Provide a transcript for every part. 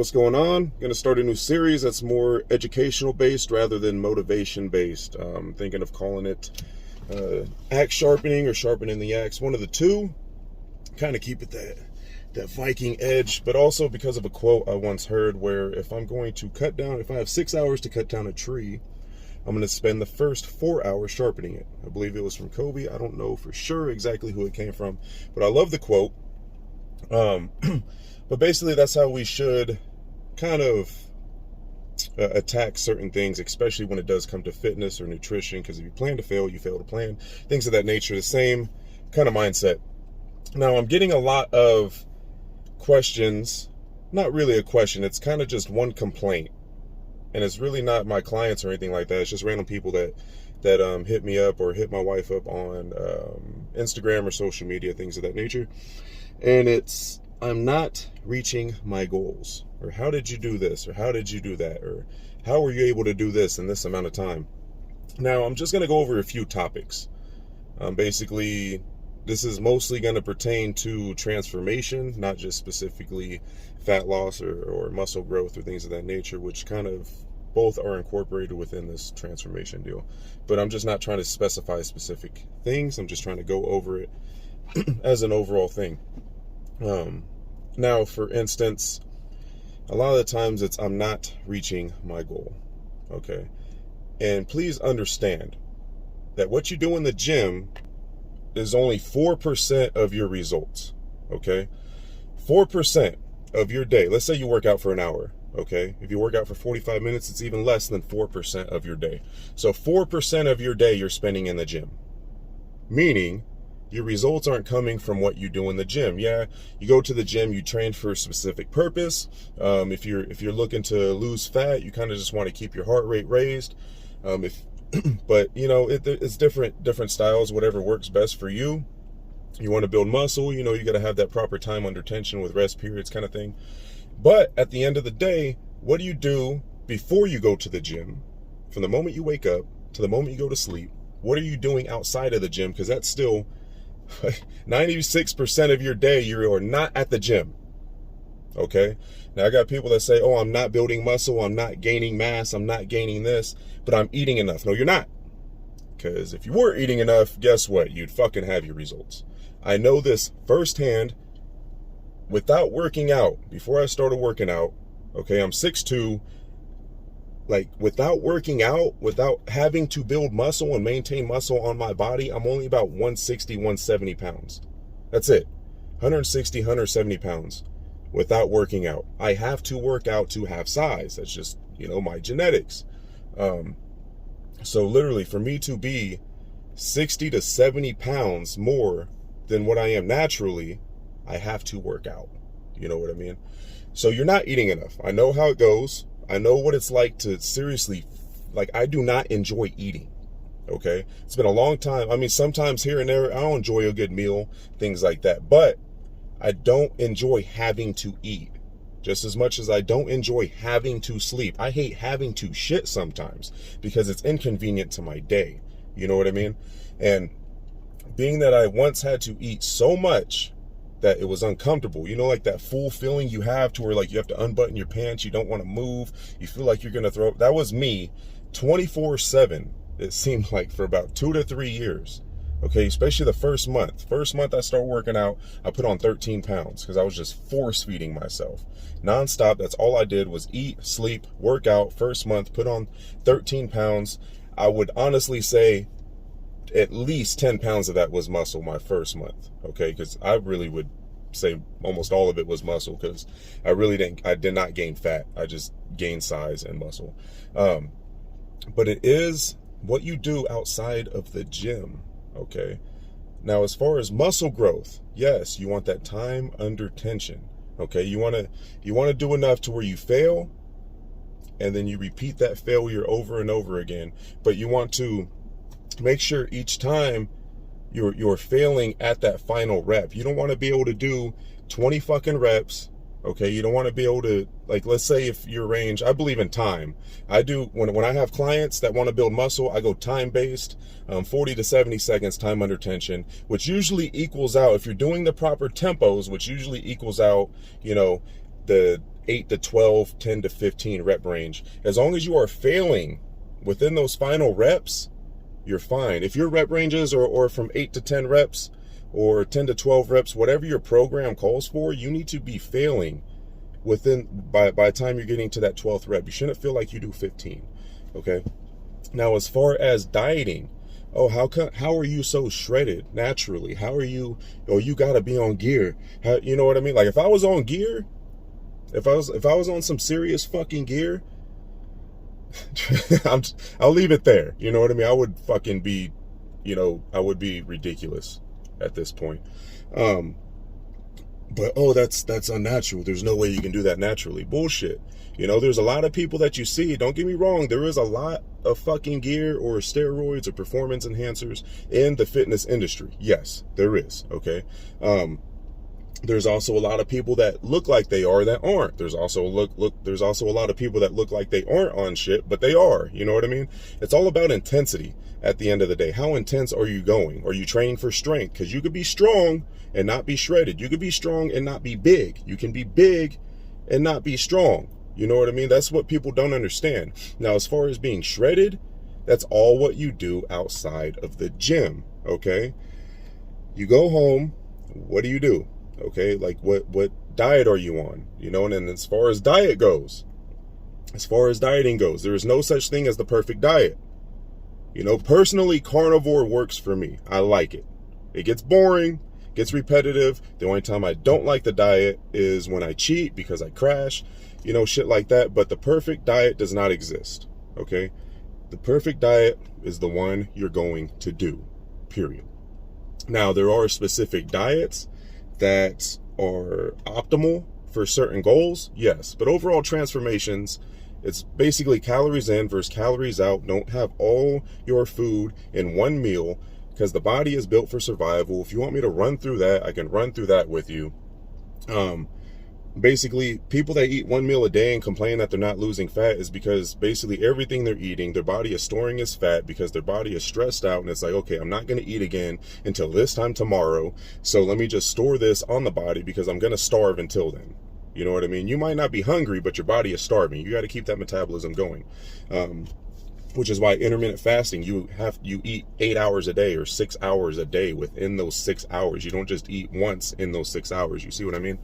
what's going on? Going to start a new series that's more educational based rather than motivation based. Thinking of calling it axe sharpening or sharpening the axe, one of the two. Kind of keep it that Viking edge, but also because of a quote I once heard where if I'm going to cut down, if I have 6 hours to cut down a tree, I'm going to spend the first 4 hours sharpening it. I believe it was from Kobe. I don't know for sure exactly who it came from, but I love the quote. But basically that's how we should kind of attack certain things, especially when it does come to fitness or nutrition, because if you plan to fail, you fail to plan. Things of that nature, the same kind of mindset. Now, I'm getting a lot of questions, not really a question, it's kind of just one complaint. And it's really not my clients or anything like that. It's just random people that hit me up or hit my wife up on Instagram or social media, things of that nature. And it's, I'm not reaching my goals, or how did you do this, or how did you do that, or how were you able to do this in this amount of time? Now, I'm just going to go over a few topics. Basically, this is mostly going to pertain to transformation, not just specifically fat loss or muscle growth or things of that nature, which kind of both are incorporated within this transformation deal. But I'm just not trying to specify specific things. I'm just trying to go over it as an overall thing. Now, for instance, a lot of the times it's I'm not reaching my goal. Okay. And please understand that what you do in the gym is only 4% of your results. Okay. 4% of your day. Let's say you work out for an hour. Okay. If you work out for 45 minutes, it's even less than 4% of your day. So 4% of your day you're spending in the gym. Meaning, your results aren't coming from what you do in the gym. Yeah, you go to the gym, you train for a specific purpose. If you're looking to lose fat, you kind of just want to keep your heart rate raised. But you know, it's different styles, whatever works best for you. You want to build muscle, you know, you got to have that proper time under tension with rest periods kind of thing. But at the end of the day, what do you do before you go to the gym? From the moment you wake up to the moment you go to sleep, what are you doing outside of the gym? Because that's still 96% of your day you are not at the gym. Okay. Now I got people that say, oh, I'm not building muscle, I'm not gaining mass, I'm not gaining this, but I'm eating enough. No, you're not. Because if you were eating enough, guess what? You'd fucking have your results. I know this firsthand. Without working out, before I started working out, okay, I'm 6'2". Like, without working out, without having to build muscle and maintain muscle on my body, I'm only about 160, 170 pounds. That's it. 160, 170 pounds without working out. I have to work out to have size. That's just, you know, my genetics. So literally, for me to be 60 to 70 pounds more than what I am naturally, I have to work out. You know what I mean? So you're not eating enough. I know how it goes. I know what it's like to seriously, like, I do not enjoy eating. Okay. It's been a long time. I mean, sometimes here and there, I don't enjoy a good meal, things like that, but I don't enjoy having to eat just as much as I don't enjoy having to sleep. I hate having to shit sometimes because it's inconvenient to my day. You know what I mean? And being that I once had to eat so much that it was uncomfortable, you know, like that full feeling you have to where like you have to unbutton your pants, you don't want to move, you feel like you're going to throw up. That was me 24/7. It seemed like for about 2 to 3 years. Okay. Especially the first month I started working out, I put on 13 pounds because I was just force feeding myself nonstop. That's all I did was eat, sleep, work out. First month, put on 13 pounds. I would honestly say at least 10 pounds of that was muscle my first month. Okay. Because I really would say almost all of it was muscle because I did not gain fat. I just gained size and muscle. But it is what you do outside of the gym. Okay. Now, as far as muscle growth, yes, you want that time under tension. Okay. You want to do enough to where you fail and then you repeat that failure over and over again. But you want to make sure each time you're failing at that final rep. You don't want to be able to do 20 fucking reps. Okay, you don't want to be able to, like, let's say if your range, I believe in time. I do, when I have clients that want to build muscle, I go time-based, 40 to 70 seconds time under tension, which usually equals out, if you're doing the proper tempos, which usually equals out, you know, the 8 to 12, 10 to 15 rep range. As long as you are failing within those final reps, you're fine. If your rep ranges or from 8 to 10 reps or 10 to 12 reps, whatever your program calls for, you need to be failing within by the time you're getting to that 12th rep. You shouldn't feel like you do 15. Okay. Now, as far as dieting, oh, how are you so shredded naturally? How are you? Oh, you gotta be on gear. You know what I mean? Like if I was on gear, if I was on some serious fucking gear, I'll leave it there. You know what I mean? I would fucking be, I would be ridiculous at this point. But oh, that's unnatural. There's no way you can do that naturally. Bullshit. There's a lot of people that you see. Don't get me wrong. There is a lot of fucking gear or steroids or performance enhancers in the fitness industry. Yes, there is. Okay. There's also a lot of people that look like they are that aren't. There's also there's also a lot of people that look like they aren't on shit, but they are. You know what I mean? It's all about intensity at the end of the day. How intense are you going? Are you training for strength? Because you could be strong and not be shredded. You could be strong and not be big. You can be big and not be strong. You know what I mean? That's what people don't understand. Now, as far as being shredded, that's all what you do outside of the gym. Okay? You go home. What do? Okay, like what diet are you on? And then as far as dieting goes, there is no such thing as the perfect diet. Personally, carnivore works for me. I like it. It gets boring, gets repetitive. The only time I don't like the diet is when I cheat because I crash, shit like that. But the perfect diet does not exist. Okay, the perfect diet is the one you're going to do, period. Now, there are specific diets that are optimal for certain goals, yes, but overall transformations, it's basically calories in versus calories out. Don't have all your food in one meal because the body is built for survival. If you want me to run through that, I can run through that with you. Basically, people that eat one meal a day and complain that they're not losing fat is because basically everything they're eating, their body is storing as fat because their body is stressed out and it's like, okay, I'm not going to eat again until this time tomorrow. So let me just store this on the body because I'm going to starve until then. You know what I mean? You might not be hungry, but your body is starving. You got to keep that metabolism going. Which is why intermittent fasting, you eat 8 hours a day or 6 hours a day within those 6 hours. You don't just eat once in those 6 hours. You see what I mean?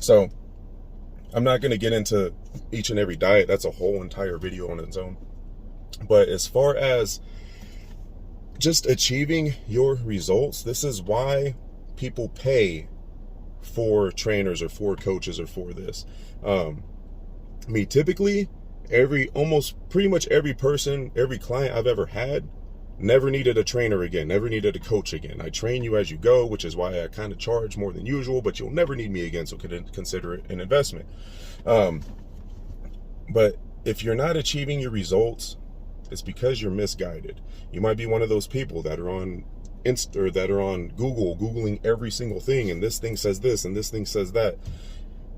So I'm not going to get into each and every diet. That's a whole entire video on its own. But as far as just achieving your results, this is why people pay for trainers or for coaches or for this. Typically, pretty much every person, every client I've ever had never needed a trainer again, never needed a coach again. I train you as you go, which is why I kind of charge more than usual, but you'll never need me again, so consider it an investment. But if you're not achieving your results, it's because you're misguided. You might be one of those people that are on Insta or that are on Google, Googling every single thing, and this thing says this and this thing says that.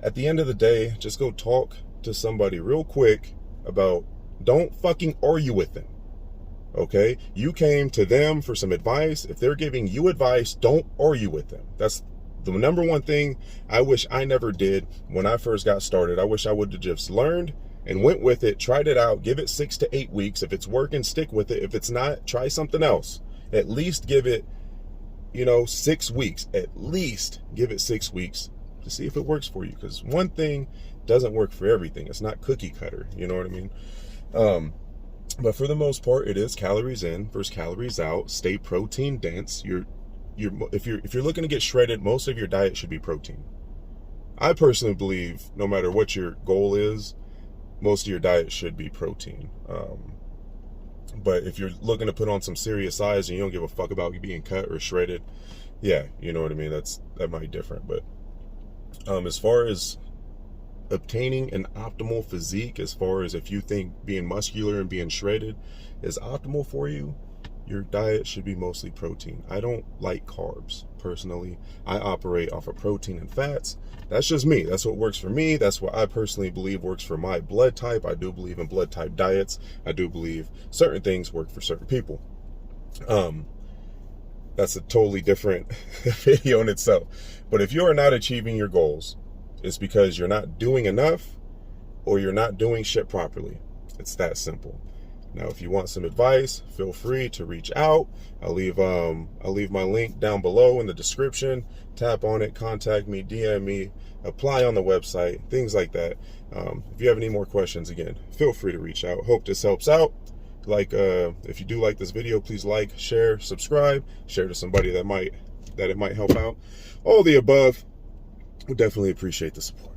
At the end of the day, just go talk to somebody real quick about, don't fucking argue with them. Okay, you came to them for some advice. If they're giving you advice, don't argue with them. That's the number one thing I wish I never did when I first got started. I wish I would have just learned and went with it, tried it out, give it 6 to 8 weeks. If it's working, stick with it. If it's not, try something else. At least give it, 6 weeks. At least give it 6 weeks to see if it works for you. Because one thing doesn't work for everything. It's not cookie cutter. You know what I mean? But for the most part, it is calories in versus calories out. Stay protein dense. If you're looking to get shredded, most of your diet should be protein. I personally believe no matter what your goal is, most of your diet should be protein. But if you're looking to put on some serious size and you don't give a fuck about you being cut or shredded, yeah, you know what I mean? That might be different. But as far as obtaining an optimal physique, as far as if you think being muscular and being shredded is optimal for you, your diet should be mostly protein. I don't like carbs personally. I operate off of protein and fats. That's just me. That's what works for me. That's what I personally believe works for my blood type. I do believe in blood type diets. I do believe certain things work for certain people. That's a totally different video in itself. But if you are not achieving your goals, it's because you're not doing enough or you're not doing shit properly. It's that simple. Now, if you want some advice, feel free to reach out. I'll leave my link down below in the description. Tap on it, contact me, DM me, apply on the website, things like that. If you have any more questions, again, feel free to reach out. Hope this helps out. If you do like this video, please like, share, subscribe, share to somebody that it might help out. All the above. We definitely appreciate the support.